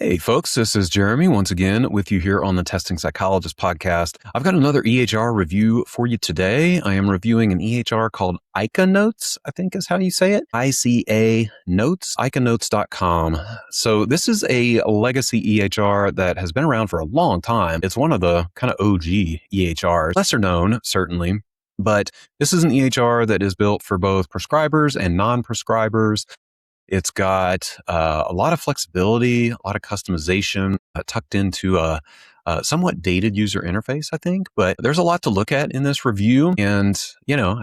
Hey folks, this is Jeremy once again with you here on the Testing Psychologist podcast. I've got another EHR review for you today. I am reviewing an EHR called ICANotes, I think is how you say it. ICANotes, ICANotes.com. So this is a legacy EHR that has been around for a long time. It's one of the kind of OG EHRs, lesser known, certainly. But this is an EHR that is built for both prescribers and non-prescribers. It's got a lot of flexibility, a lot of customization tucked into a somewhat dated user interface, I think. But there's a lot to look at in this review. And,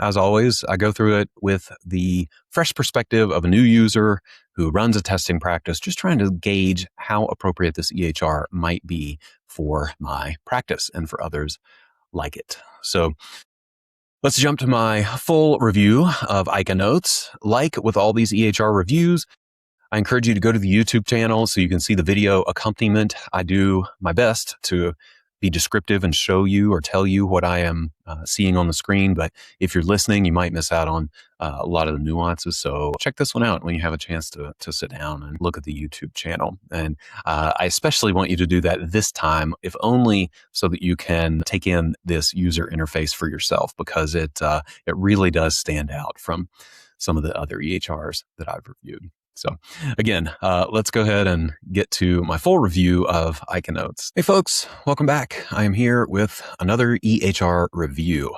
as always, I go through it with the fresh perspective of a new user who runs a testing practice, just trying to gauge how appropriate this EHR might be for my practice and for others like it. So let's jump to my full review of ICANotes. Like with all these EHR reviews, I encourage you to go to the YouTube channel so you can see the video accompaniment. I do my best to be descriptive and show you or tell you what I am seeing on the screen. But if you're listening, you might miss out on a lot of the nuances. So check this one out when you have a chance to sit down and look at the YouTube channel. And I especially want you to do that this time, if only so that you can take in this user interface for yourself, because it really does stand out from some of the other EHRs that I've reviewed. So again, let's go ahead and get to my full review of ICANotes. Hey folks, welcome back. I am here with another EHR review.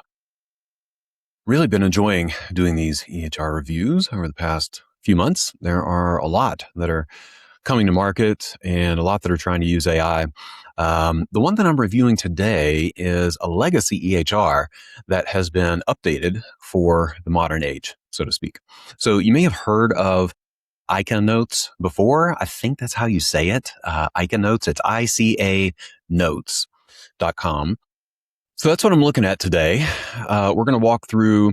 Really been enjoying doing these EHR reviews over the past few months. There are a lot that are coming to market and a lot that are trying to use AI. The one that I'm reviewing today is a legacy EHR that has been updated for the modern age, so to speak. So you may have heard of ICANotes before. I think that's how you say it. ICANotes. It's ICANotes.com. So that's what I'm looking at today. We're going to walk through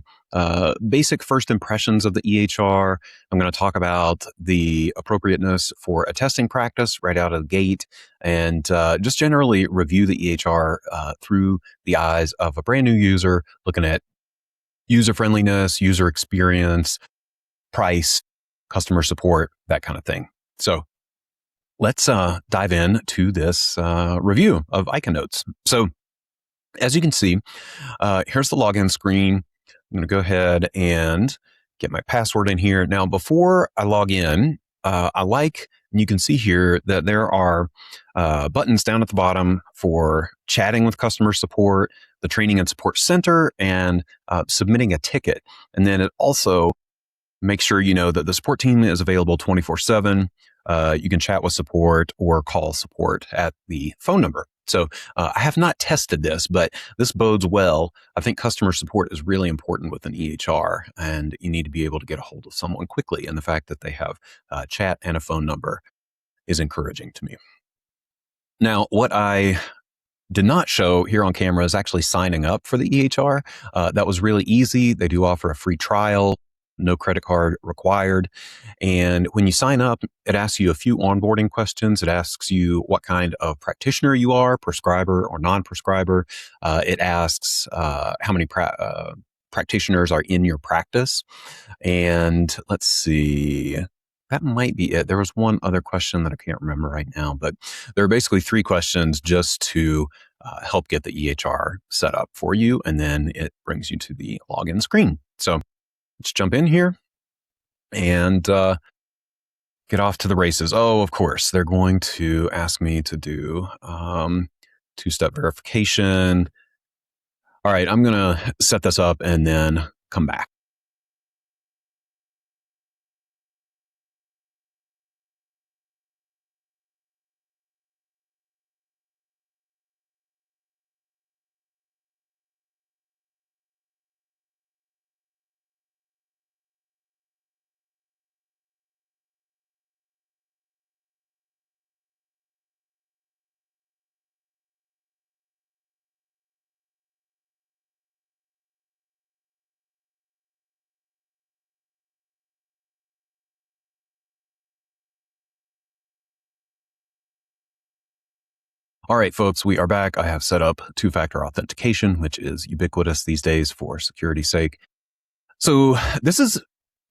basic first impressions of the EHR. I'm going to talk about the appropriateness for a testing practice right out of the gate, and just generally review the EHR through the eyes of a brand new user, looking at user friendliness, user experience, price, customer support, that kind of thing. So let's dive in to this review of ICANotes. So as you can see, here's the login screen. I'm going to go ahead and get my password in here. Now, before I log in, and you can see here that there are buttons down at the bottom for chatting with customer support, the training and support center, and submitting a ticket. And then it also make sure you know that the support team is available 24/7. You can chat with support or call support at the phone number. So I have not tested this, but this bodes well. I think customer support is really important with an EHR, and you need to be able to get a hold of someone quickly. And the fact that they have chat and a phone number is encouraging to me. Now, what I did not show here on camera is actually signing up for the EHR. That was really easy. They do offer a free trial. No credit card required. And when you sign up, it asks you a few onboarding questions. It asks you what kind of practitioner you are, prescriber or non-prescriber. It asks how many practitioners are in your practice. And let's see, that might be it. There was one other question that I can't remember right now, but there are basically 3 questions just to help get the EHR set up for you. And then it brings you to the login screen. So let's jump in here and get off to the races. Oh, of course, they're going to ask me to do 2-step verification. All right, I'm going to set this up and then come back. All right, folks, we are back. I have set up 2-factor authentication, which is ubiquitous these days for security's sake. So this is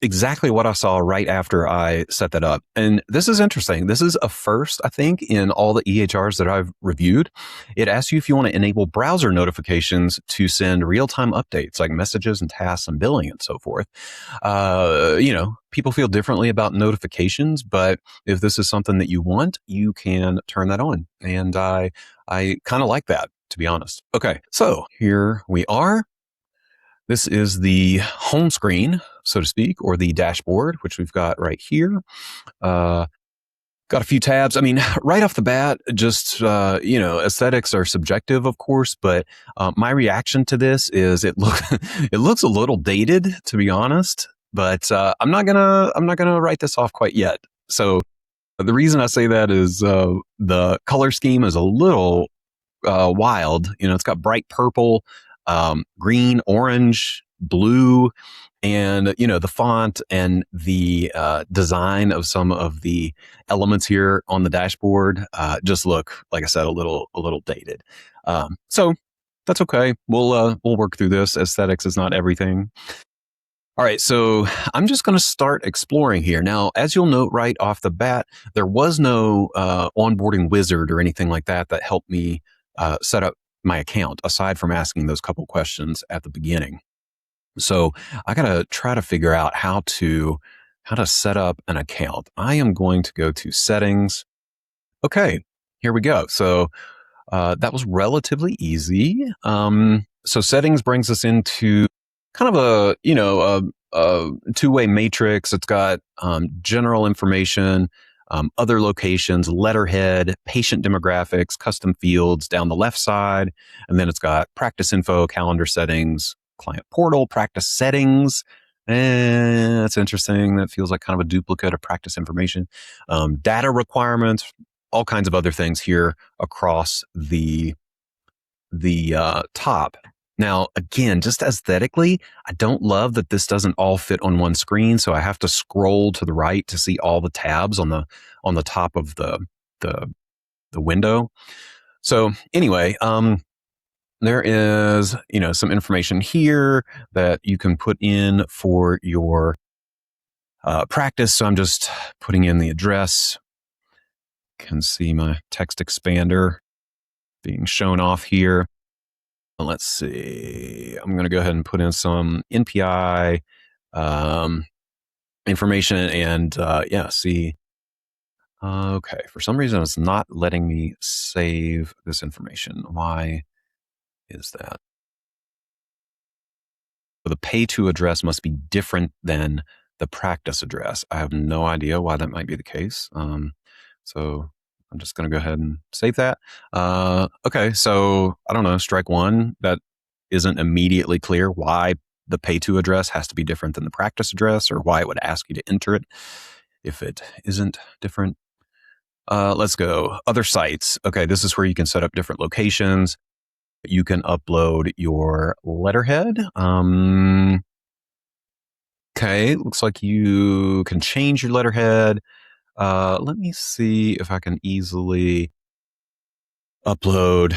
exactly what I saw right after I set that up. And this is interesting. This is a first, I think, in all the EHRs that I've reviewed. It asks you if you want to enable browser notifications to send real-time updates like messages and tasks and billing and so forth. People feel differently about notifications, but if this is something that you want, you can turn that on. And I kind of like that, to be honest. Okay, so here we are. This is the home screen, so to speak, or the dashboard, which we've got right here. Got a few tabs. I mean, right off the bat, just, aesthetics are subjective, of course, but my reaction to this is it looks a little dated, to be honest, but I'm not gonna write this off quite yet. So the reason I say that is the color scheme is a little wild. It's got bright purple, green, orange, blue, and the font and the design of some of the elements here on the dashboard just look, like I said, a little dated. So that's okay. We'll work through this. Aesthetics is not everything. All right, so I'm just going to start exploring here. Now, as you'll note right off the bat, there was no onboarding wizard or anything like that helped me set up my account, aside from asking those couple questions at the beginning. So I got to try to figure out how to set up an account. I am going to go to settings. Okay, here we go. So that was relatively easy. So settings brings us into kind of a two-way matrix. It's got general information, other locations, letterhead, patient demographics, custom fields down the left side. And then it's got practice info, calendar settings, client portal, practice settings. That's interesting. That feels like kind of a duplicate of practice information. Data requirements, all kinds of other things here across the top. Now, again, just aesthetically, I don't love that this doesn't all fit on one screen. So I have to scroll to the right to see all the tabs on the top of the window. So anyway, there is, some information here that you can put in for your practice. So I'm just putting in the address. You can see my text expander being shown off here. Let's see. I'm going to go ahead and put in some NPI information and see. Okay, for some reason it's not letting me save this information. Why is that? The pay to address must be different than the practice address. I have no idea why that might be the case. So I'm just going to go ahead and save that. Okay, so I don't know, strike one. That isn't immediately clear why the pay to address has to be different than the practice address, or why it would ask you to enter it if it isn't different. Let's go. Other sites. Okay, this is where you can set up different locations. You can upload your letterhead. Okay, looks like you can change your letterhead. Let me see if I can easily upload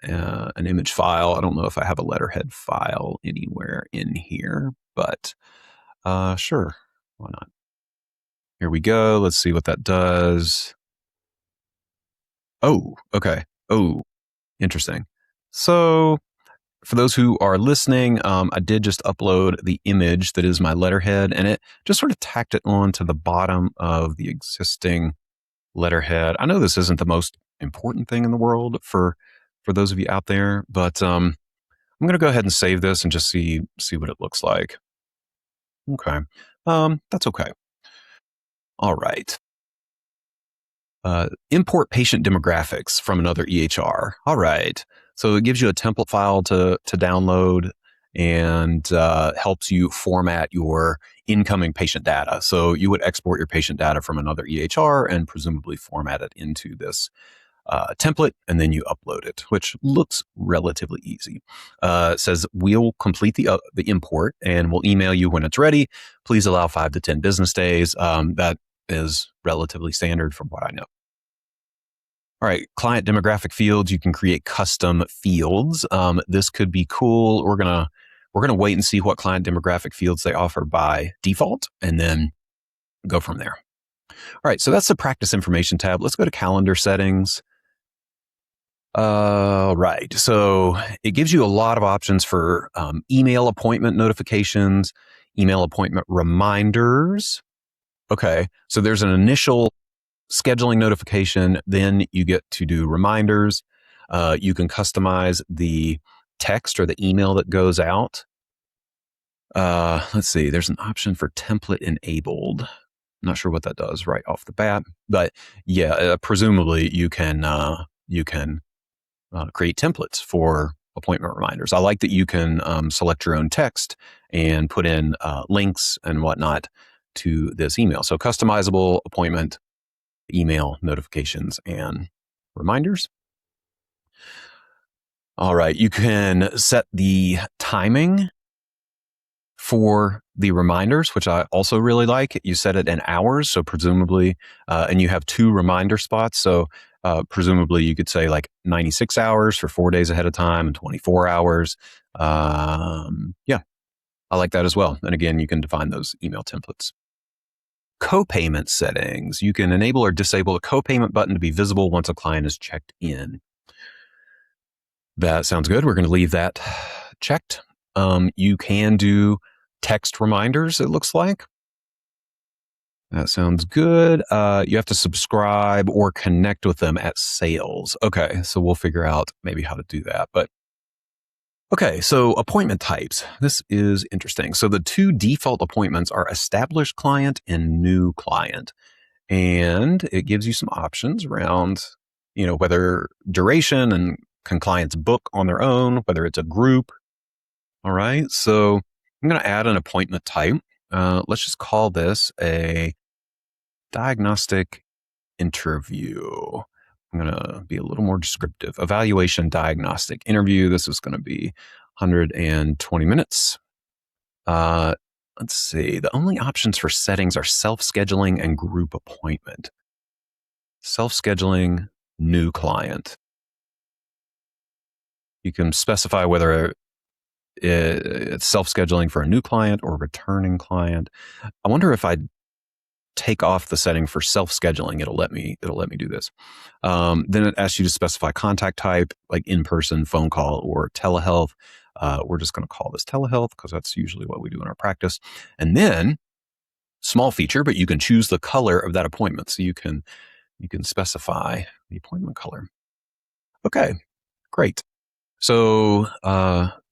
an image file. I don't know if I have a letterhead file anywhere in here, but sure, why not? Here we go. Let's see what that does. Oh, okay. Oh, interesting. So for those who are listening, I did just upload the image that is my letterhead, and it just sort of tacked it on to the bottom of the existing letterhead. I know this isn't the most important thing in the world for those of you out there, but I'm going to go ahead and save this and just see what it looks like. Okay. That's okay. All right. Import patient demographics from another EHR. All right. So it gives you a template file to download and helps you format your incoming patient data. So you would export your patient data from another EHR and presumably format it into this template, and then you upload it, which looks relatively easy. It says we'll complete the import and we'll email you when it's ready. Please allow 5 to 10 business days. That is relatively standard from what I know. All right, client demographic fields. You can create custom fields. This could be cool. We're we're going to wait and see what client demographic fields they offer by default and then go from there. All right, so that's the practice information tab. Let's go to calendar settings. Right. So it gives you a lot of options for email appointment notifications, email appointment reminders. Okay. So there's an initial scheduling notification. Then you get to do reminders. You can customize the text or the email that goes out. Let's see. There's an option for template enabled. I'm not sure what that does right off the bat, but yeah, presumably you can create templates for appointment reminders. I like that you can select your own text and put in links and whatnot to this email. So customizable appointment email notifications and reminders. All right. You can set the timing for the reminders, which I also really like. You set it in hours. So presumably, and you have 2 reminder spots. So presumably you could say like 96 hours for 4 days ahead of time and 24 hours. Yeah, I like that as well. And again, you can define those email templates. Co-payment settings. You can enable or disable a co-payment button to be visible once a client is checked in. That sounds good. We're going to leave that checked. You can do text reminders, it looks like. That sounds good. You have to subscribe or connect with them at sales. Okay, so we'll figure out maybe how to do that. But okay, so appointment types. This is interesting. So the 2 default appointments are established client and new client. And it gives you some options around, whether duration and can clients book on their own, whether it's a group. All right, so I'm going to add an appointment type. Let's just call this a diagnostic interview. I'm going to be a little more descriptive. Evaluation diagnostic interview. This is going to be 120 minutes. Let's see. The only options for settings are self-scheduling and group appointment. Self-scheduling, new client. You can specify whether it's self-scheduling for a new client or returning client. I wonder if I take off the setting for self-scheduling, it'll let me do this. Then it asks you to specify contact type, like in-person, phone call, or telehealth. We're just going to call this telehealth because that's usually what we do in our practice. And then, small feature, but you can choose the color of that appointment. So you can specify the appointment color. Okay, great. So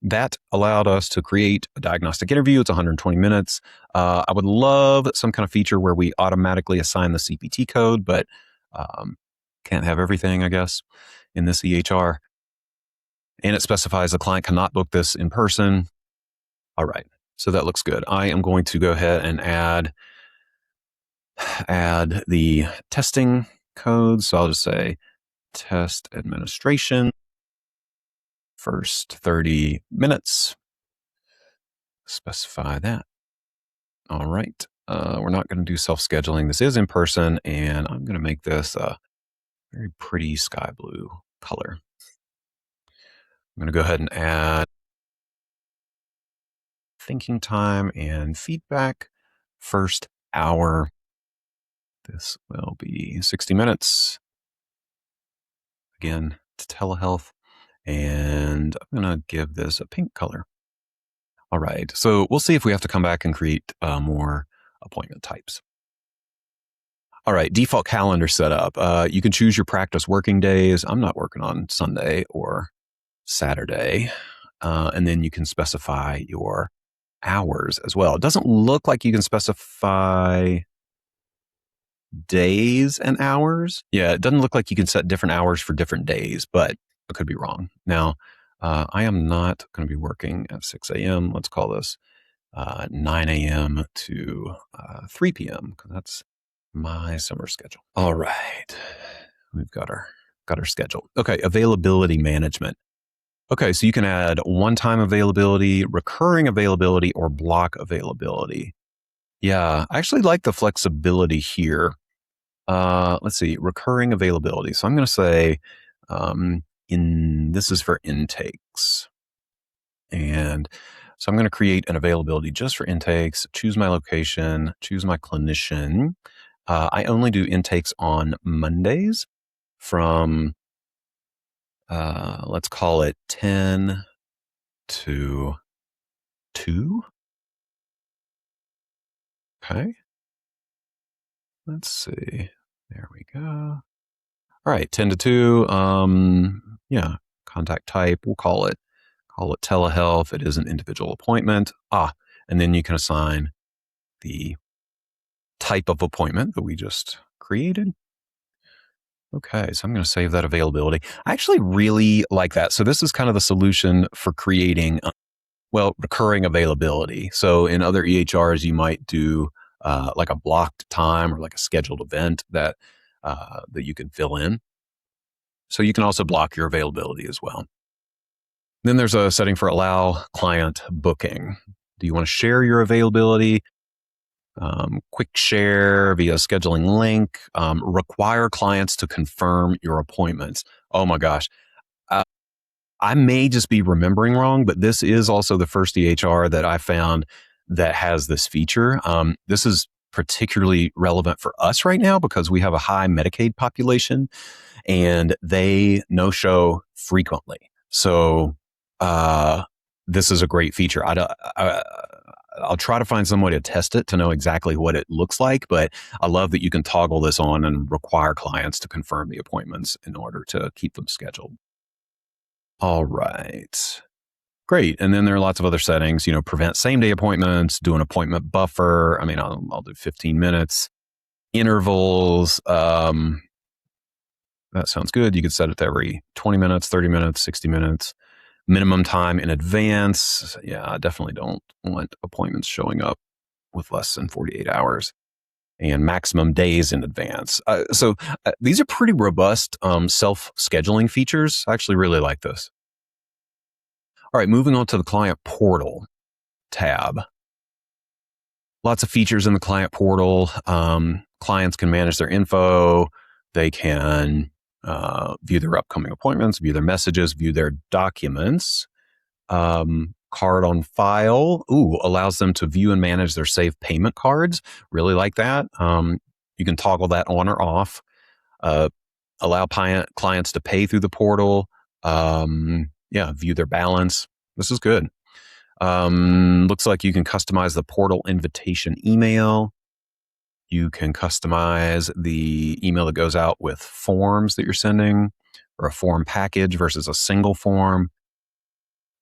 that allowed us to create a diagnostic interview. It's 120 minutes. I would love some kind of feature where we automatically assign the CPT code, but can't have everything, I guess, in this EHR. And it specifies the client cannot book this in person. All right, so that looks good. I am going to go ahead and add the testing code. So I'll just say test administration. First 30 minutes. Specify that. All right. We're not going to do self-scheduling. This is in person, and I'm going to make this a very pretty sky blue color. I'm going to go ahead and add thinking time and feedback. First hour. This will be 60 minutes. Again, to telehealth. And I'm going to give this a pink color. All right. So we'll see if we have to come back and create more appointment types. All right. Default calendar setup. You can choose your practice working days. I'm not working on Sunday or Saturday. And then you can specify your hours as well. It doesn't look like you can specify days and hours. Yeah, it doesn't look like you can set different hours for different days, but I could be wrong. Now, I am not going to be working at 6 a.m. Let's call this 9 a.m. to 3 p.m. because that's my summer schedule. All right. We've got our schedule. Okay, availability management. Okay, so you can add one-time availability, recurring availability, or block availability. Yeah, I actually like the flexibility here. Let's see, recurring availability. So I'm going to say this is for intakes. And So I'm going to create an availability just for intakes, choose my location, choose my clinician. I only do intakes on Mondays from, let's call it 10 to 2. Okay. Let's see. There we go. All right. 10 to 2. Yeah. Contact type. We'll call it telehealth. It is an individual appointment. And then you can assign the type of appointment that we just created. Okay, so I'm going to save that availability. I actually really like that. So this is kind of the solution for creating, recurring availability. So in other EHRs, you might do like a blocked time or like a scheduled event that you can fill in. So you can also block your availability as well. Then there's a setting for allow client booking. Do you want to share your availability? Quick share via scheduling link, require clients to confirm your appointments. Oh my gosh. I may just be remembering wrong, but this is also the first EHR that I found that has this feature. This is particularly relevant for us right now because we have a high Medicaid population and they no-show frequently. So this is a great feature. I'll try to find some way to test it to know exactly what it looks like, but I love that you can toggle this on and require clients to confirm the appointments in order to keep them scheduled. All right. Great. And then there are lots of other settings, prevent same-day appointments, do an appointment buffer. I mean, I'll do 15 minutes. Intervals. That sounds good. You could set it to every 20 minutes, 30 minutes, 60 minutes. Minimum time in advance. Yeah, I definitely don't want appointments showing up with less than 48 hours. And maximum days in advance. So these are pretty robust self-scheduling features. I actually really like this. All right, moving on to the client portal tab. Lots of features in the client portal. Clients can manage their info. They can view their upcoming appointments, view their messages, view their documents. Card on file. Allows them to view and manage their saved payment cards. Really like that. You can toggle that on or off. Allow clients to pay through the portal. View their balance. This is good. Looks like you can customize the portal invitation email. You can customize the email that goes out with forms that you're sending or a form package versus a single form.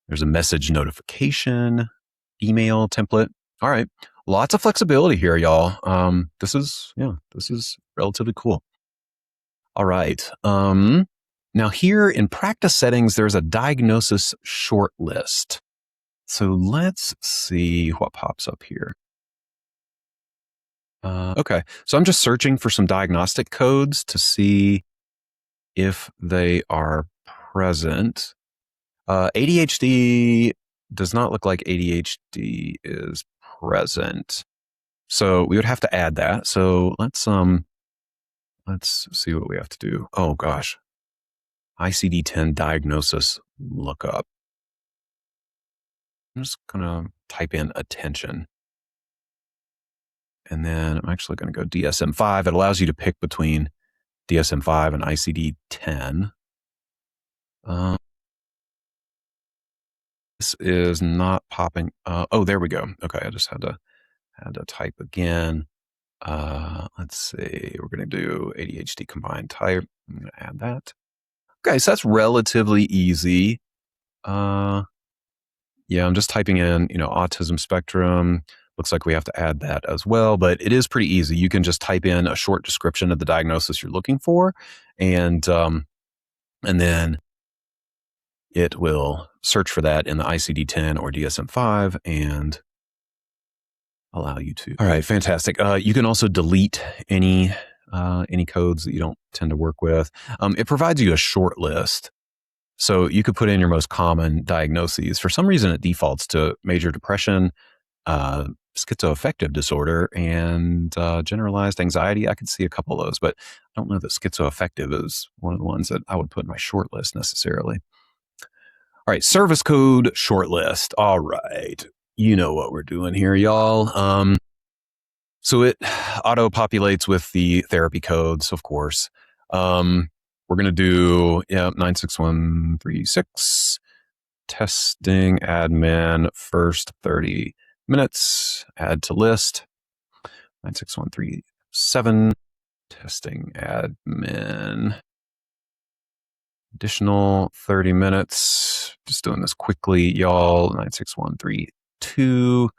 There's a message notification, email template. All right. Lots of flexibility here, y'all. This is relatively cool. All right. Now here in practice settings, there's a diagnosis shortlist. So let's see what pops up here. Okay. So I'm just searching for some diagnostic codes to see if they are present. ADHD does not look like ADHD is present. So we would have to add that. So let's see what we have to do. Oh gosh. ICD-10 diagnosis lookup. I'm just going to type in attention. And then I'm actually going to go DSM-5. It allows you to pick between DSM-5 and ICD-10. This is not popping. There we go. Okay, I just had to type again. Let's see. We're going to do ADHD combined type. I'm going to add that. Okay, so that's relatively easy. I'm just typing in, autism spectrum. Looks like we have to add that as well, but it is pretty easy. You can just type in a short description of the diagnosis you're looking for, and then it will search for that in the ICD-10 or DSM-5 and allow you to. All right, fantastic. You can also delete any codes that you don't tend to work with. It provides you a short list. So you could put in your most common diagnoses. For some reason, it defaults to major depression, schizoaffective disorder, and generalized anxiety. I could see a couple of those, but I don't know that schizoaffective is one of the ones that I would put in my short list necessarily. All right, service code shortlist. All right. You know what we're doing here, y'all. So it auto-populates with the therapy codes, of course. We're going to do 96136, testing admin, first 30 minutes, add to list, 96137, testing admin, additional 30 minutes. Just doing this quickly, y'all. 96132.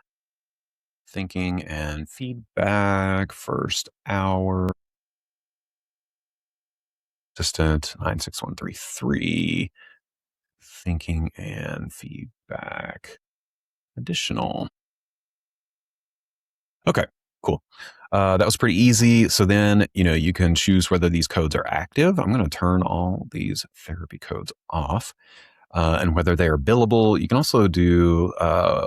Thinking and feedback, first hour. Assistant 96133. Thinking and feedback. Additional. Okay, cool. That was pretty easy. So then, you can choose whether these codes are active. I'm going to turn all these therapy codes off. And whether they are billable. You can also do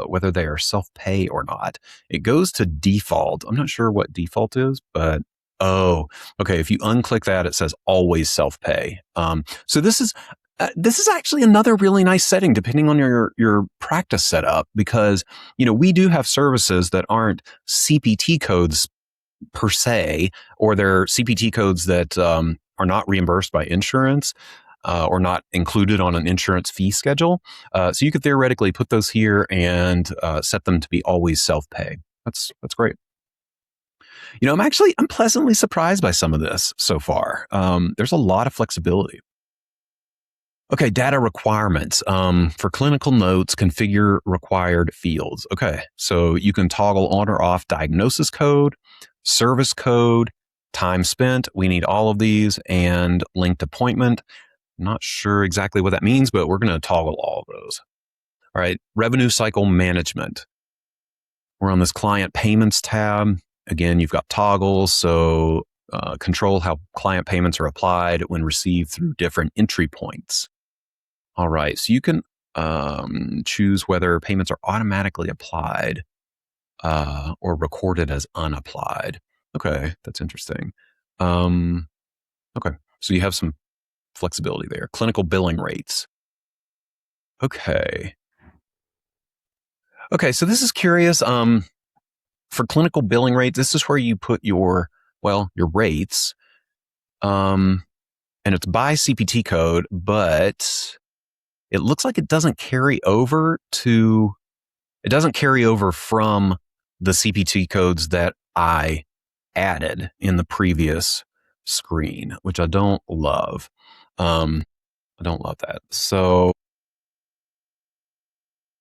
whether they are self-pay or not. It goes to default. I'm not sure what default is, but okay. If you unclick that, it says always self-pay. So this is actually another really nice setting, depending on your practice setup, because we do have services that aren't CPT codes per se, or they're CPT codes that are not reimbursed by insurance. Or not included on an insurance fee schedule. So you could theoretically put those here and set them to be always self-pay. That's great. I'm pleasantly surprised by some of this so far. There's a lot of flexibility. Okay, data requirements. For clinical notes, configure required fields. Okay, so you can toggle on or off diagnosis code, service code, time spent. We need all of these, and linked appointment. Not sure exactly what that means, but we're going to toggle all of those. All right, revenue cycle management. We're on this client payments tab. Again, you've got toggles, so control how client payments are applied when received through different entry points. All right, so you can choose whether payments are automatically applied or recorded as unapplied. Okay, that's interesting. Okay, so you have some flexibility there. Clinical billing rates. Okay, so this is curious. For clinical billing rates, this is where you put your rates. And it's by CPT code, but it looks like it doesn't carry over from the CPT codes that I added in the previous screen, which I don't love. I don't love that. So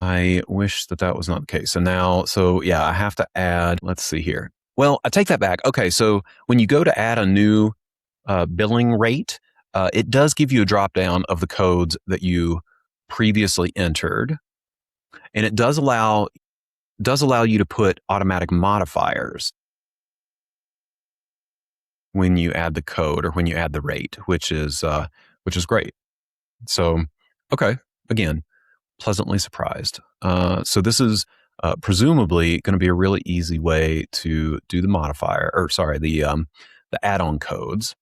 I wish that was not the case. I have to add, let's see here. Well, I take that back. Okay, so when you go to add a new billing rate, it does give you a drop down of the codes that you previously entered. And it does allow you to put automatic modifiers when you add the code or when you add the rate, which is great. So, okay, again, pleasantly surprised. So this is presumably going to be a really easy way to do the the add-on codes.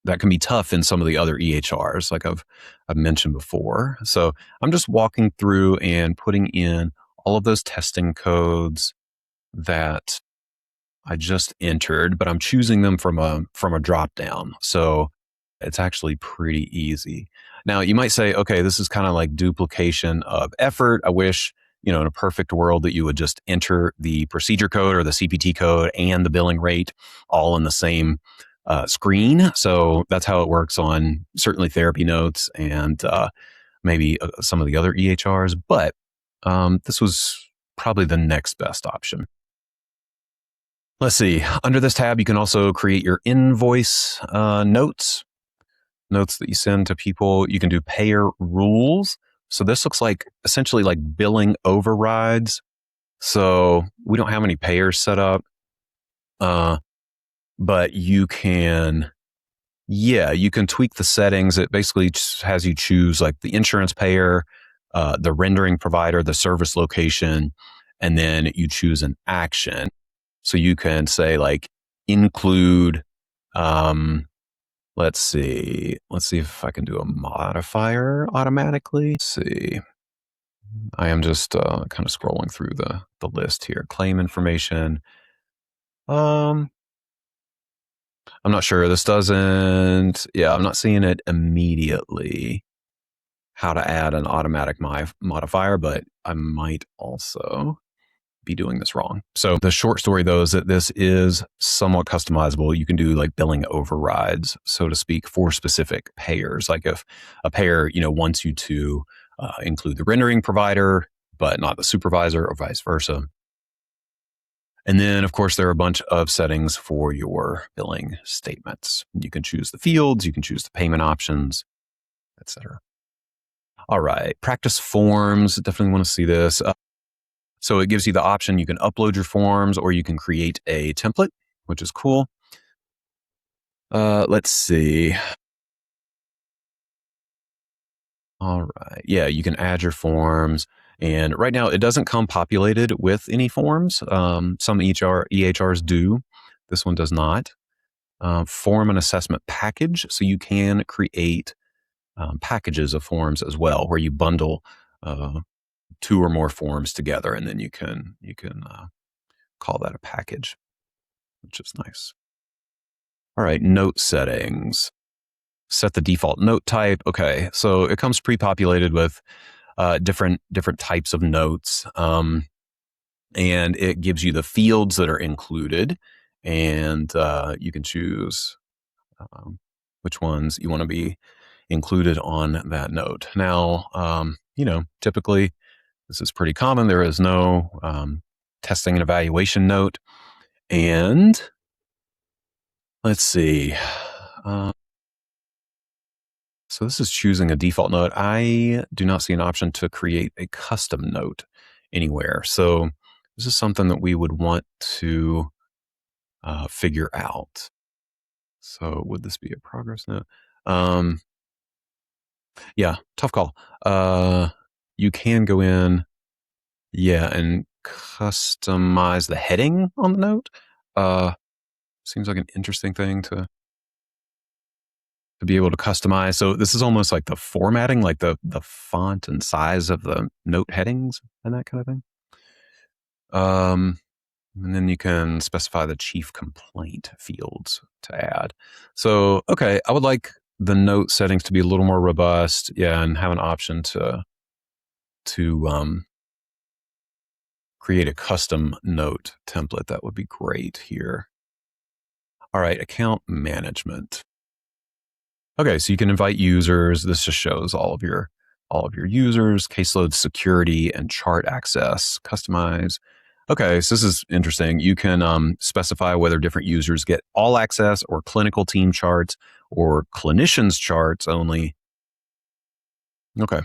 That can be tough in some of the other EHRs, like I've mentioned before. So I'm just walking through and putting in all of those testing codes that I just entered, but I'm choosing them from a drop down. So it's actually pretty easy. Now you might say, okay, this is kind of like duplication of effort. I wish, in a perfect world that you would just enter the procedure code or the CPT code and the billing rate all in the same screen. So that's how it works on certainly therapy notes and maybe some of the other EHRs. But this was probably the next best option. Let's see. Under this tab, you can also create your invoice notes that you send to people. You can do payer rules. So this looks like essentially like billing overrides. So we don't have any payers set up, but you can tweak the settings. It basically just has you choose like the insurance payer, the rendering provider, the service location, and then you choose an action. So you can say like include Let's see. Let's see if I can do a modifier automatically. Let's see. I am just kind of scrolling through the list here. Claim information. I'm not sure. This doesn't. Yeah, I'm not seeing it immediately. How to add an automatic modifier, but I might also be doing this wrong. So the short story though is that this is somewhat customizable. You can do like billing overrides, so to speak, for specific payers. Like if a payer, wants you to include the rendering provider, but not the supervisor, or vice versa. And then, of course, there are a bunch of settings for your billing statements. You can choose the fields, you can choose the payment options, etc. All right, practice forms. Definitely want to see this. So it gives you the option, you can upload your forms or you can create a template, which is cool. Let's see. All right. Yeah, you can add your forms. And right now, it doesn't come populated with any forms. Some EHRs do. This one does not. Form and assessment package. So you can create packages of forms as well, where you bundle two or more forms together, and then you can call that a package, which is nice. All right, note settings. Set the default note type. Okay, so it comes pre-populated with different types of notes, and it gives you the fields that are included, and you can choose which ones you want to be included on that note. Now, typically this is pretty common. There is no testing and evaluation note, and let's see. So this is choosing a default note. I do not see an option to create a custom note anywhere. So this is something that we would want to figure out. So would this be a progress note? Yeah, tough call. You can go in, and customize the heading on the note. Seems like an interesting thing to be able to customize. So this is almost like the formatting, like the font and size of the note headings and that kind of thing. And then you can specify the chief complaint fields to add. So, okay, I would like the note settings to be a little more robust. Yeah, and have an option to create a custom note template. That would be great here. All right, account management. Okay, so you can invite users. This just shows all of your users, caseload security, and chart access. Customize. Okay, so this is interesting. You can specify whether different users get all access or clinical team charts or clinicians charts only. Okay,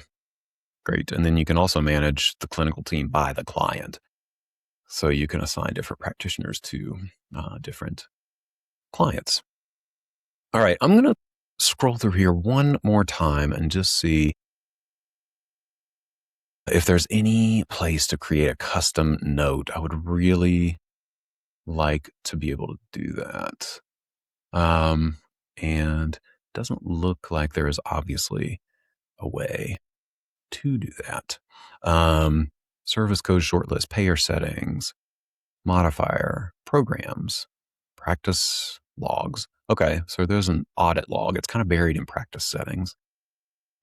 great. And then you can also manage the clinical team by the client. So you can assign different practitioners to different clients. All right, I'm going to scroll through here one more time and just see if there's any place to create a custom note. I would really like to be able to do that. And it doesn't look like there is obviously a way to do that. Service code shortlist, payer settings, modifier, programs, practice logs. Okay, so there's an audit log. It's kind of buried in practice settings.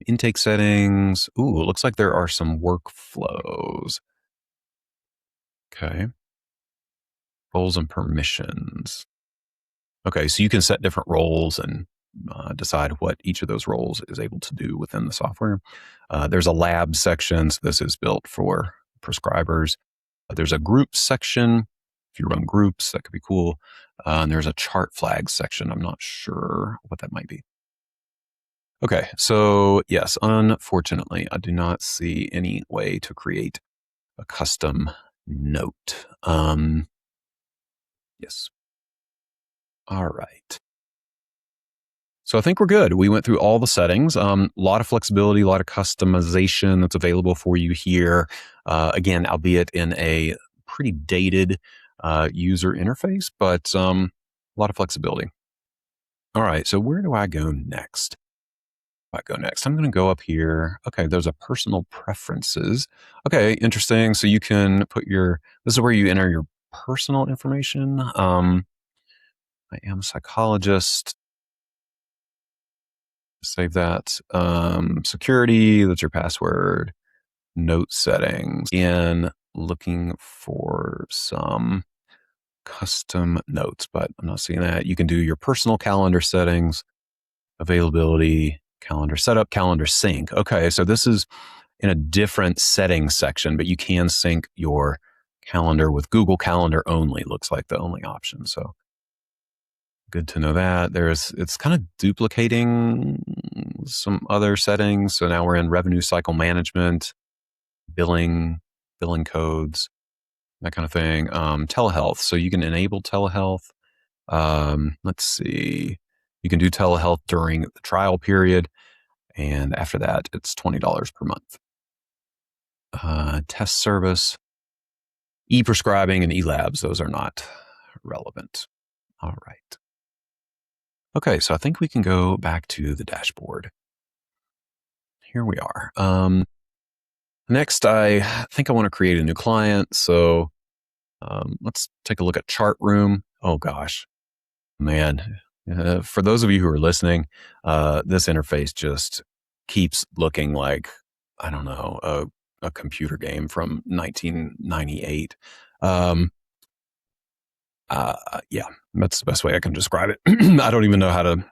Intake settings. Ooh, it looks like there are some workflows. Okay. Roles and permissions. Okay, so you can set different roles and decide what each of those roles is able to do within the software. There's a lab section. So this is built for prescribers. There's a group section. If you run groups, that could be cool. And there's a chart flag section. I'm not sure what that might be. Okay, so yes, unfortunately, I do not see any way to create a custom note. Yes. All right. So I think we're good. We went through all the settings. A lot of flexibility, a lot of customization that's available for you here. Again, albeit in a pretty dated user interface, but a lot of flexibility. All right, so where do I go next? I'm going to go up here. Okay, there's a personal preferences. Okay, interesting. So you can put this is where you enter your personal information. I am a psychologist. Save that. Security, that's your password. Note settings. And looking for some custom notes, but I'm not seeing that. You can do your personal calendar settings, availability, calendar setup, calendar sync. Okay, so this is in a different settings section, but you can sync your calendar with Google Calendar only, looks like the only option. So good to know that. It's kind of duplicating some other settings. So now we're in revenue cycle management, billing codes, that kind of thing. Telehealth. So you can enable telehealth. Let's see. You can do telehealth during the trial period. And after that, it's $20 per month. Test service, e-prescribing, and e-labs. Those are not relevant. All right. Okay, so I think we can go back to the dashboard. Here we are. Next, I think I want to create a new client. So let's take a look at Chart Room. Oh gosh, man. For those of you who are listening, this interface just keeps looking like, I don't know, a computer game from 1998. Yeah, that's the best way I can describe it. I don't even know how to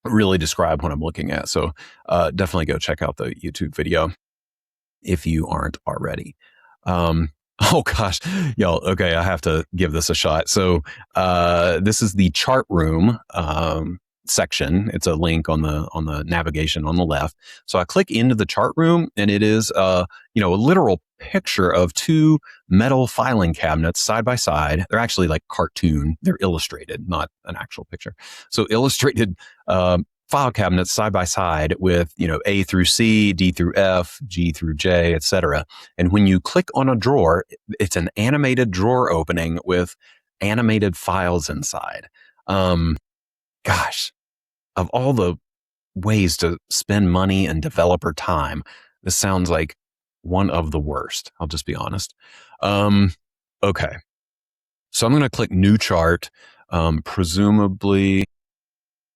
really describe what I'm looking at. So definitely go check out the YouTube video if you aren't already. Oh gosh, y'all. Okay, I have to give this a shot. So this is the chart room section. It's a link on the navigation on the left. So I click into the chart room, and it is a literal picture of two metal filing cabinets side by side. They're actually like cartoon. They're illustrated, not an actual picture. So illustrated file cabinets side by side with, A through C, D through F, G through J, etc. And when you click on a drawer, it's an animated drawer opening with animated files inside. Gosh, of all the ways to spend money and developer time, this sounds like one of the worst. I'll just be honest. Okay. So I'm going to click new chart. Presumably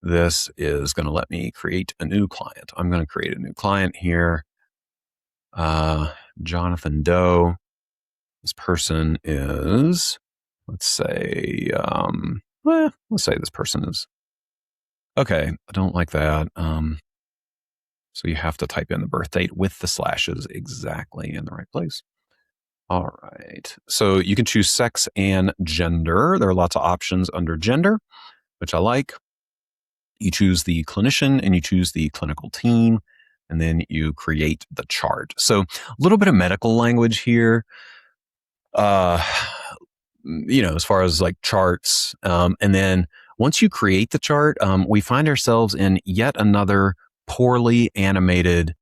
this is going to let me create a new client. I'm going to create a new client here. Jonathan Doe. This person is, let's say this person is, okay, I don't like that. So you have to type in the birth date with the slashes exactly in the right place. All right. So you can choose sex and gender. There are lots of options under gender, which I like. You choose the clinician and you choose the clinical team, and then you create the chart. So a little bit of medical language here, as far as like charts. And then once you create the chart, we find ourselves in yet another poorly animated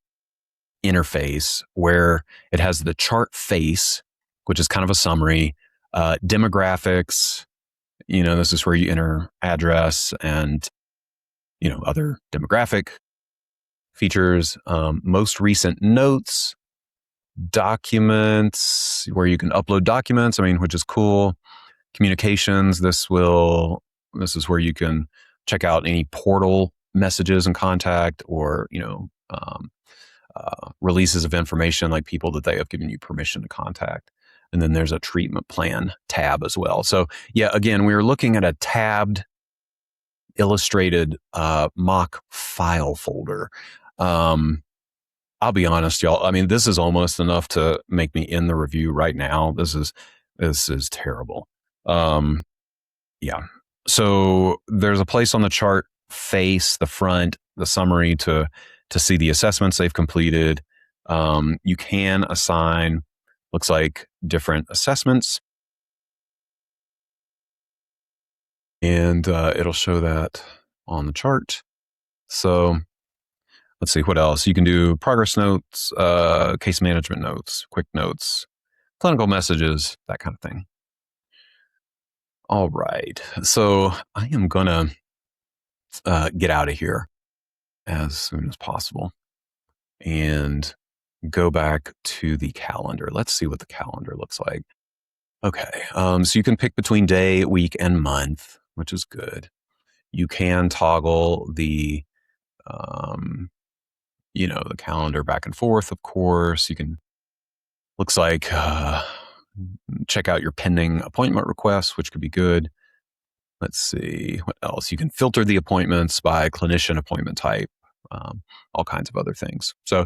interface where it has the chart face, which is kind of a summary, demographics. This is where you enter address and other demographic features, most recent notes, documents where you can upload documents, which is cool. Communications, this is where you can check out any portal messages and contact, or releases of information, like people that they have given you permission to contact. And then there's a treatment plan tab as well. So yeah, again, we were looking at a tabbed illustrated mock file folder. I'll be honest, y'all. This is almost enough to make me end the review right now. This is terrible. Yeah. So there's a place on the chart face, the front, the summary to see the assessments they've completed. You can assign, looks like, different assessments. And it'll show that on the chart. So let's see what else. You can do progress notes, case management notes, quick notes, clinical messages, that kind of thing. All right. So I am going to get out of here as soon as possible and go back to the calendar. Let's see what the calendar looks like. Okay. So you can pick between day, week, and month, which is good. You can toggle the, the calendar back and forth, of course. You can, looks like, check out your pending appointment requests, which could be good. Let's see what else. You can filter the appointments by clinician appointment type, all kinds of other things. So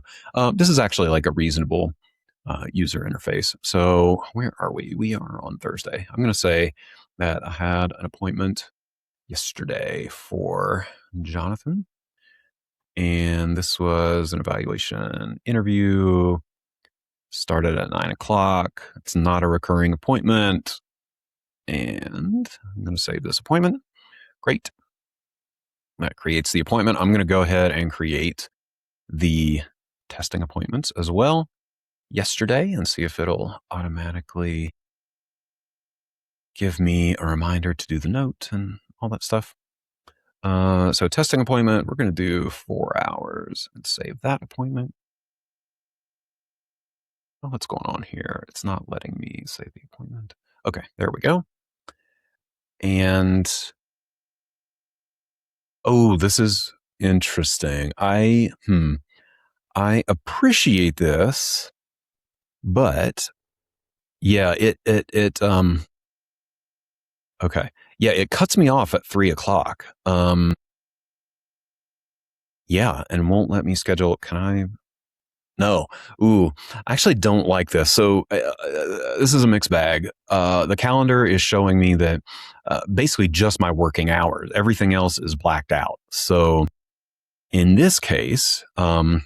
this is actually like a reasonable user interface. So where are we? We are on Thursday. I'm going to say that I had an appointment yesterday for Jonathan. And this was an evaluation interview. Started at 9 o'clock. It's not a recurring appointment. And I'm going to save this appointment. Great. That creates the appointment. I'm going to go ahead and create the testing appointments as well yesterday and see if it'll automatically give me a reminder to do the note and all that stuff. So testing appointment, we're going to do 4 hours and save that appointment. Oh, what's going on here? It's not letting me save the appointment. Okay, there we go. And oh, this is interesting. I appreciate this, but yeah, okay. Yeah, it cuts me off at 3 o'clock. Yeah, and won't let me schedule. Can I? No. Ooh, I actually don't like this. So this is a mixed bag. The calendar is showing me that basically just my working hours. Everything else is blacked out. So in this case, it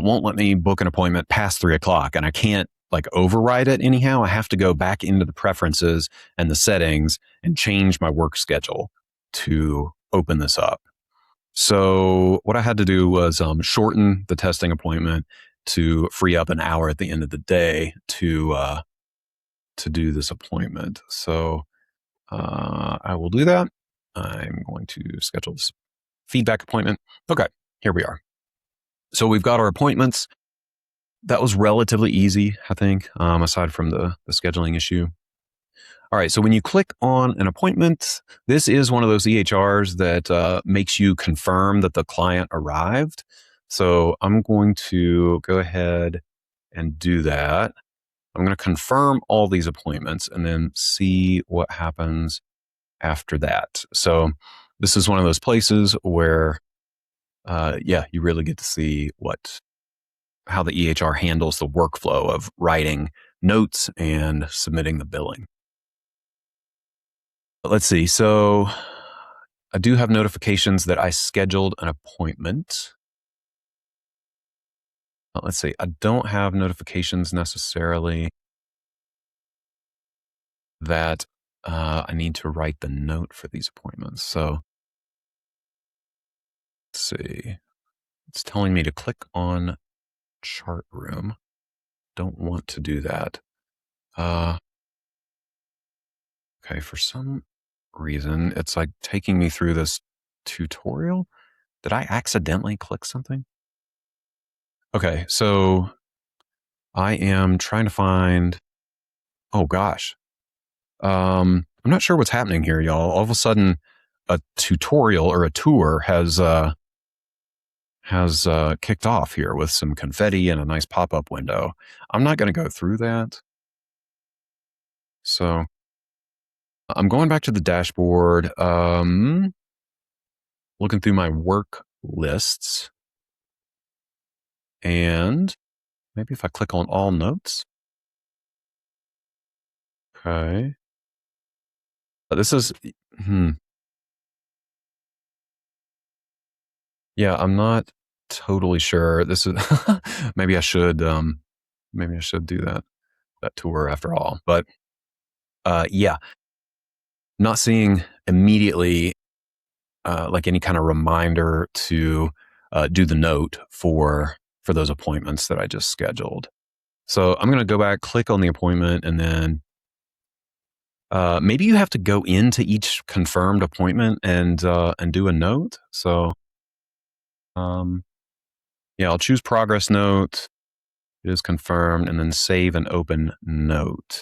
won't let me book an appointment past 3 o'clock, and I can't like override it anyhow. I have to go back into the preferences and the settings and change my work schedule to open this up. So what I had to do was shorten the testing appointment to free up an hour at the end of the day to do this appointment. So I will do that. I'm going to schedule this feedback appointment. Okay, here we are. So we've got our appointments. That was relatively easy, I think, aside from the scheduling issue. All right, so when you click on an appointment, this is one of those EHRs that makes you confirm that the client arrived. So I'm going to go ahead and do that. I'm going to confirm all these appointments and then see what happens after that. So this is one of those places where, you really get to see how the EHR handles the workflow of writing notes and submitting the billing. Let's see. So I do have notifications that I scheduled an appointment. Let's see. I don't have notifications necessarily that I need to write the note for these appointments. So let's see. It's telling me to click on chart room. Don't want to do that. Okay, for some reason, it's like taking me through this tutorial. Did I accidentally click something? Okay, so I am trying to find, oh gosh. I'm not sure what's happening here, y'all. All of a sudden, a tutorial or a tour has kicked off here with some confetti and a nice pop-up window. I'm not going to go through that. So I'm going back to the dashboard, looking through my work lists, and maybe if I click on all notes. Okay. This is, yeah, I'm not totally sure. This is, maybe I should do that tour after all. But yeah, not seeing immediately like any kind of reminder to do the note for those appointments that I just scheduled. So I'm going to go back, click on the appointment, and then maybe you have to go into each confirmed appointment and do a note. So, yeah, I'll choose progress note. It is confirmed, and then save and open note.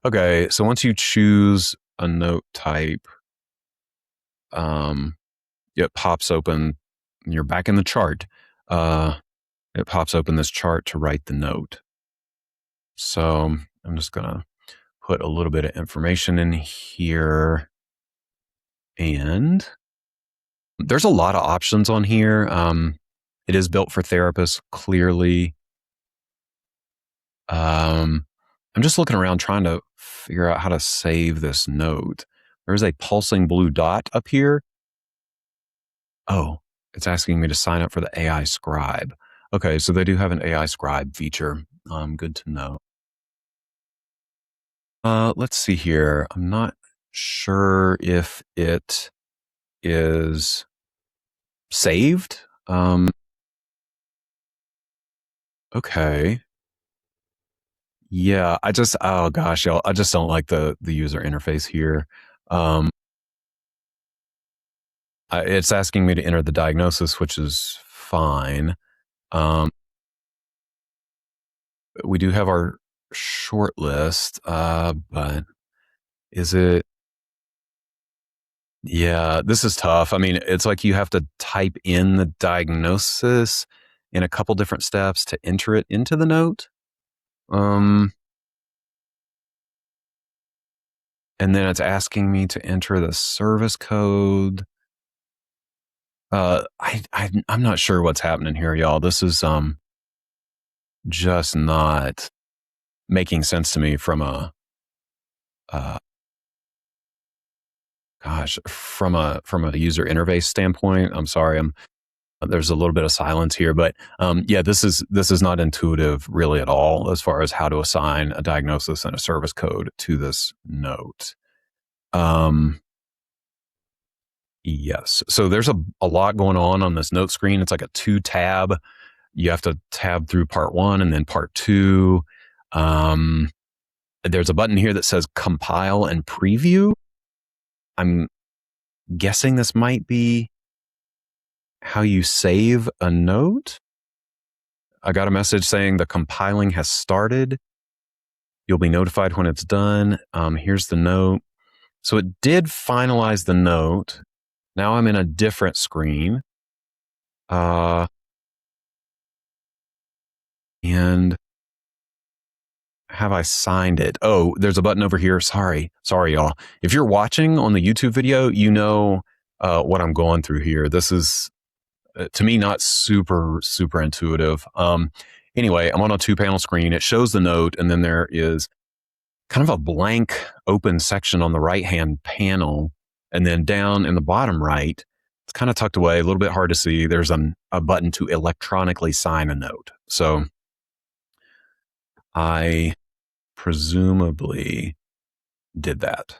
Okay, so once you choose a note type, it pops open. You're back in the chart. It pops open this chart to write the note. So I'm just gonna put a little bit of information in here, and there's a lot of options on here. It is built for therapists, clearly. I'm just looking around trying to figure out how to save this note. There's a pulsing blue dot up here. Oh, it's asking me to sign up for the AI Scribe. Okay, so they do have an AI Scribe feature. Good to know. Let's see here. I'm not sure if it is saved. Okay. Yeah, oh gosh, y'all, I just don't like the user interface here. It's asking me to enter the diagnosis, which is fine. We do have our shortlist, but is it? Yeah, this is tough. I mean, it's like you have to type in the diagnosis in a couple different steps to enter it into the note. And then it's asking me to enter the service code. I'm not sure what's happening here, y'all. This is just not making sense to me from a from a user interface standpoint. I'm sorry. There's a little bit of silence here, but yeah, this is not intuitive really at all as far as how to assign a diagnosis and a service code to this note. Yes. So there's a lot going on this note screen. It's like a 2-tab. You have to tab through part 1 and then part 2. There's a button here that says compile and preview. I'm guessing this might be how you save a note. I got a message saying the compiling has started. You'll be notified when it's done. Here's the note. So it did finalize the note. Now I'm in a different screen. And have I signed it? Oh, there's a button over here. Sorry, y'all. If you're watching on the YouTube video, you know what I'm going through here. This is, to me, not super intuitive. Anyway, I'm on a 2-panel screen. It shows the note, and then there is kind of a blank open section on the right-hand panel. And then down in the bottom right, it's kind of tucked away, a little bit hard to see. There's a button to electronically sign a note. So I presumably did that.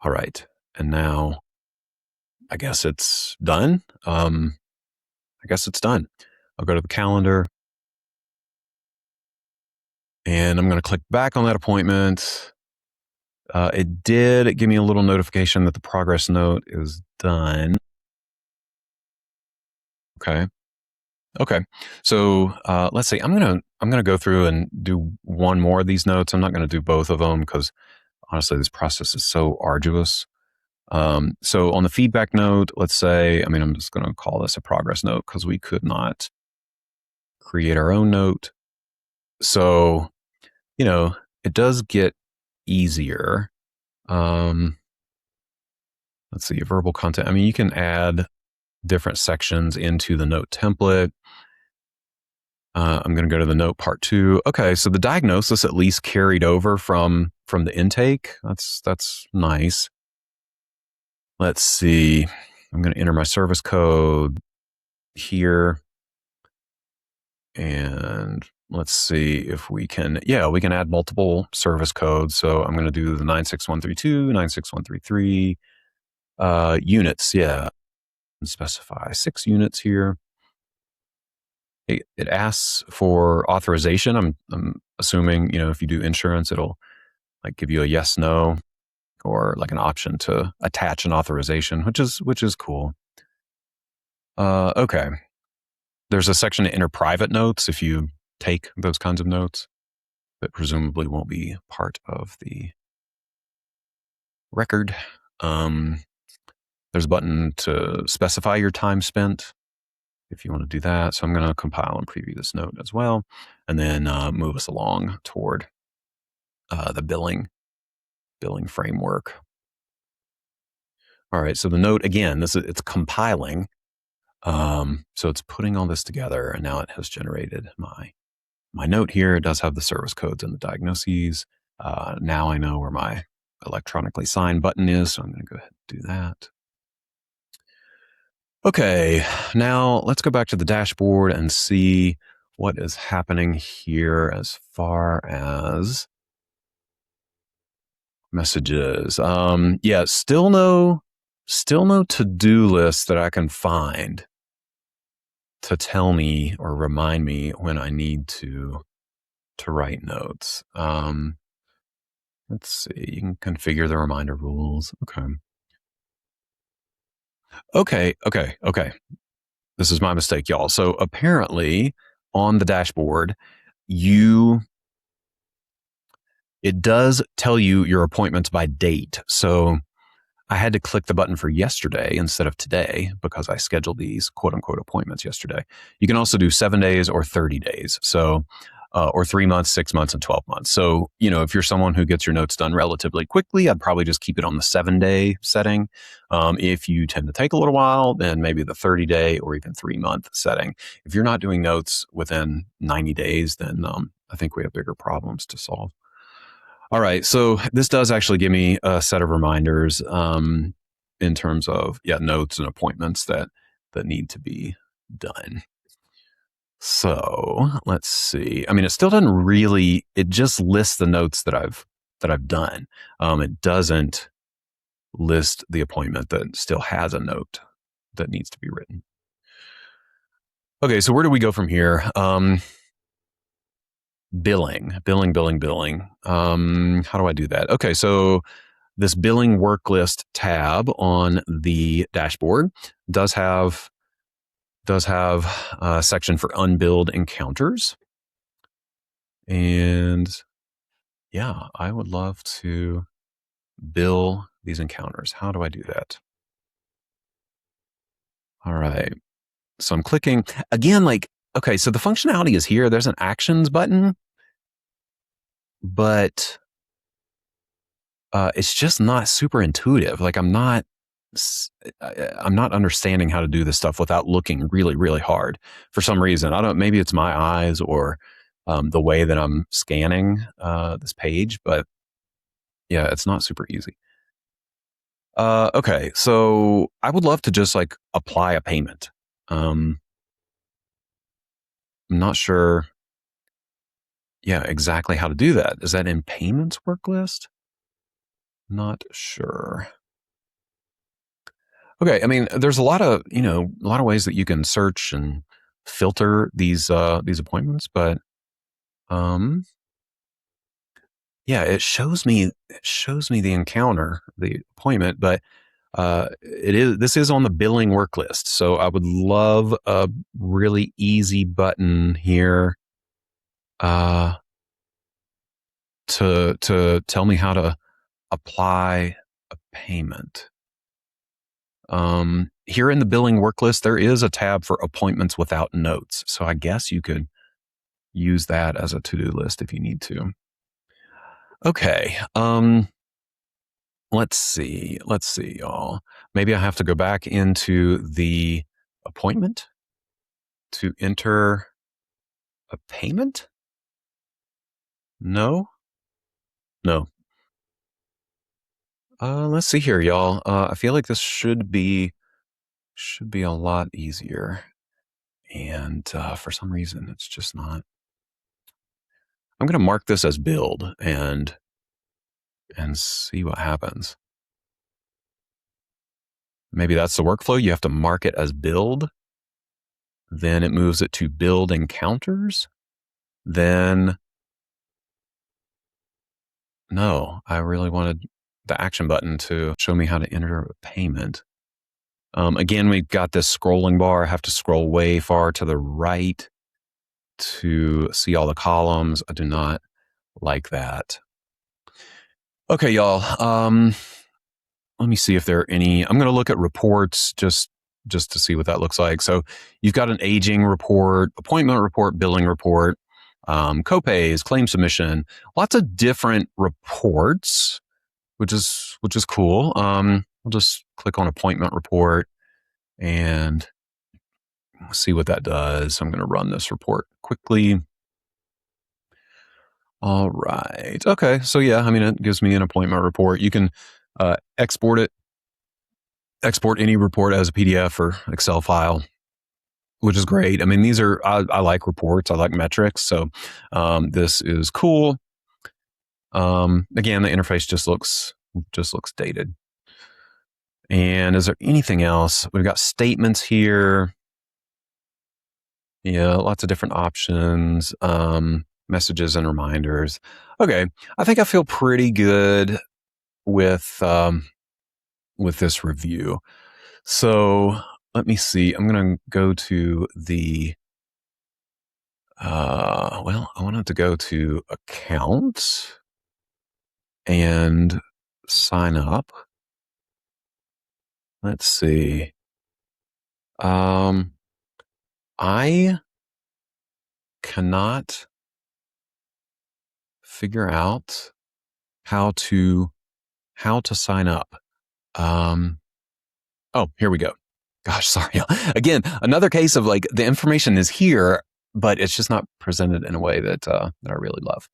All right. And now I guess it's done. I'll go to the calendar and I'm going to click back on that appointment. It did give me a little notification that the progress note is done. Okay. So let's see. I'm gonna go through and do one more of these notes. I'm not going to do both of them because honestly, this process is so arduous. So on the feedback note, let's say, I'm just going to call this a progress note because we could not create our own note. So, it does get easier. Let's see, verbal content. You can add different sections into the note template. I'm going to go to the note part 2. Okay, so the diagnosis at least carried over from the intake. That's nice. Let's see. I'm going to enter my service code here. And let's see if we can add multiple service codes. So I'm going to do the 96132, 96133 units. Yeah. And specify 6 units here. It asks for authorization. I'm assuming, if you do insurance, it'll like give you a yes, no. or like an option to attach an authorization, which is cool. Okay. There's a section to enter private notes if you take those kinds of notes that presumably won't be part of the record. There's a button to specify your time spent if you want to do that. So I'm going to compile and preview this note as well, and then move us along toward the billing framework. All right. So the note, again, it's compiling. So it's putting all this together, and now it has generated my note here. It does have the service codes and the diagnoses. Now I know where my electronically signed button is, so I'm going to go ahead and do that. Okay, now let's go back to the dashboard and see what is happening here as far as messages. Yeah, still no to-do list that I can find to tell me or remind me when I need to write notes. Let's see, you can configure the reminder rules. Okay. This is my mistake, y'all. So apparently on the dashboard, it does tell you your appointments by date. So I had to click the button for yesterday instead of today because I scheduled these quote unquote appointments yesterday. You can also do 7 days or 30 days. So, or 3 months, 6 months, and 12 months. So, if you're someone who gets your notes done relatively quickly, I'd probably just keep it on the 7-day setting. If you tend to take a little while, then maybe the 30-day or even 3-month setting. If you're not doing notes within 90 days, then I think we have bigger problems to solve. All right, so this does actually give me a set of reminders in terms of notes and appointments that need to be done. So let's see. I mean, it still doesn't really. It just lists the notes that I've done. It doesn't list the appointment that still has a note that needs to be written. Okay, so where do we go from here? Billing. How do I do that? Okay, so this billing work list tab on the dashboard does have a section for unbilled encounters. And yeah, I would love to bill these encounters. How do I do that? All right. So I'm clicking again, okay, so the functionality is here. There's an actions button, but it's just not super intuitive. Like I'm not understanding how to do this stuff without looking really, really hard for some reason. Maybe it's my eyes or the way that I'm scanning this page, but yeah, it's not super easy. Okay, so I would love to just apply a payment. I'm not sure exactly how to do that. Is that in payments work list? Not sure. Okay, I mean, there's a lot of ways that you can search and filter these appointments, but it shows me the encounter, the appointment, but this is on the billing work list. So I would love a really easy button here to tell me how to apply a payment. Here in the billing work list, there is a tab for appointments without notes. So I guess you could use that as a to-do list if you need to. Okay. Let's see, y'all. Maybe I have to go back into the appointment to enter a payment? No. Let's see here, y'all. I feel like this should be a lot easier. And for some reason, it's just not. I'm going to mark this as build and see what happens. Maybe that's the workflow. You have to mark it as build. Then it moves it to build encounters. Then, no, I really wanted the action button to show me how to enter a payment. Again, we've got this scrolling bar. I have to scroll way far to the right to see all the columns. I do not like that. Okay, y'all. Let me see if there are any. I'm going to look at reports just to see what that looks like. So you've got an aging report, appointment report, billing report, copays, claim submission, lots of different reports, which is cool. We'll just click on appointment report and see what that does. I'm going to run this report quickly. All right. Okay. So yeah, I mean, it gives me an appointment report. You can export any report as a PDF or Excel file, which is great. I mean, these are, I like reports. I like metrics. So this is cool. Again, the interface just looks dated. And is there anything else? We've got statements here. Yeah, lots of different options, messages and reminders. Okay, I think I feel pretty good with this review. So let me see. I'm going to go to the, I wanted to go to account and sign up. Let's see. I cannot figure out how to sign up. Oh, here we go. Gosh, sorry. Again, another case of like the information is here, but it's just not presented in a way that I really love.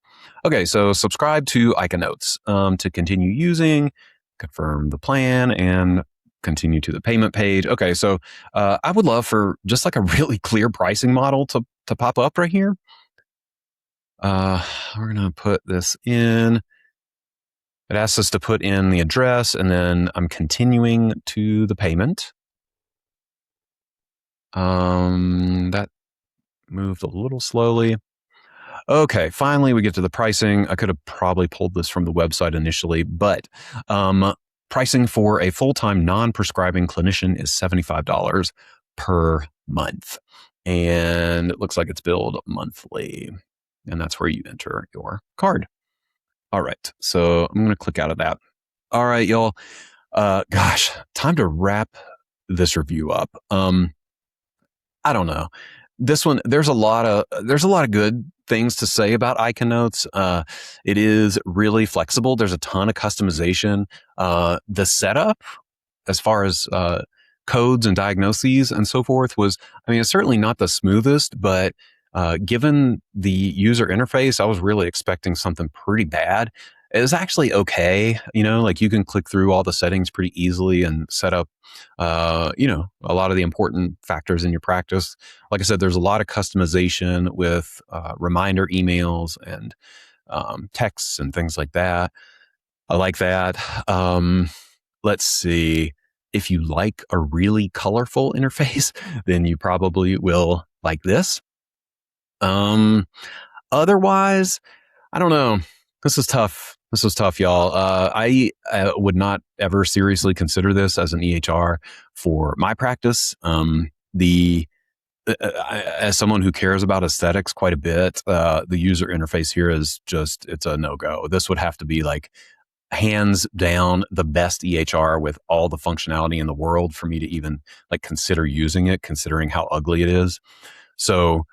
Okay, so subscribe to ICANotes to continue using, confirm the plan, and continue to the payment page. Okay, so I would love for just like a really clear pricing model to pop up right here. We're going to put this in. It asks us to put in the address, and then I'm continuing to the payment. That moved a little slowly. Okay, finally we get to the pricing. I could have probably pulled this from the website initially, but pricing for a full-time non-prescribing clinician is $75 per month. And it looks like it's billed monthly. And that's where you enter your card. All right, so I'm going to click out of that. All right, y'all. Gosh, time to wrap this review up. I don't know. This one, there's a lot of good things to say about ICANotes. It is really flexible. There's a ton of customization. The setup, as far as codes and diagnoses and so forth, was, I mean, it's certainly not the smoothest, but given the user interface, I was really expecting something pretty bad. It was actually okay. Like you can click through all the settings pretty easily and set up, a lot of the important factors in your practice. Like I said, there's a lot of customization with reminder emails and texts and things like that. I like that. Let's see. If you like a really colorful interface, then you probably will like this. Otherwise, I don't know. This is tough, y'all. I would not ever seriously consider this as an EHR for my practice. As someone who cares about aesthetics quite a bit, the user interface here is it's a no-go. This would have to be like hands down the best EHR with all the functionality in the world for me to even like consider using it, considering how ugly it is. So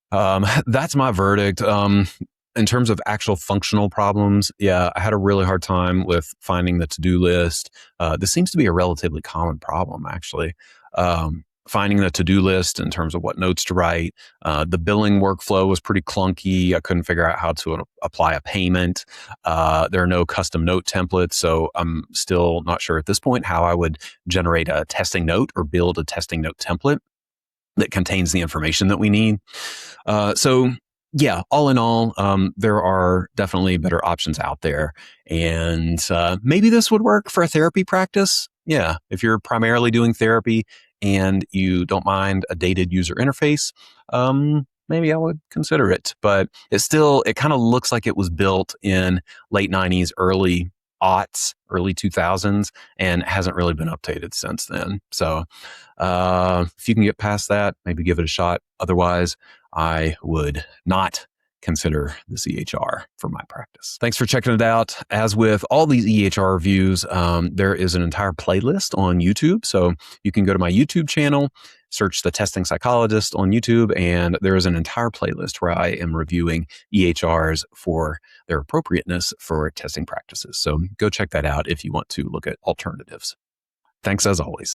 that's my verdict. In terms of actual functional problems, yeah, I had a really hard time with finding the to-do list. This seems to be a relatively common problem, actually. Finding the to-do list in terms of what notes to write. The billing workflow was pretty clunky. I couldn't figure out how to apply a payment. There are no custom note templates, so I'm still not sure at this point how I would generate a testing note or build a testing note template that contains the information that we need. So yeah, all in all, there are definitely better options out there. And maybe this would work for a therapy practice. Yeah, if you're primarily doing therapy and you don't mind a dated user interface, maybe I would consider it. But it kind of looks like it was built in late 90s, early aughts, early 2000s, and hasn't really been updated since then. So if you can get past that, maybe give it a shot. Otherwise, I would not consider this EHR for my practice. Thanks for checking it out. As with all these EHR reviews, there is an entire playlist on YouTube. So you can go to my YouTube channel, search the Testing Psychologist on YouTube, and there is an entire playlist where I am reviewing EHRs for their appropriateness for testing practices. So go check that out if you want to look at alternatives. Thanks as always.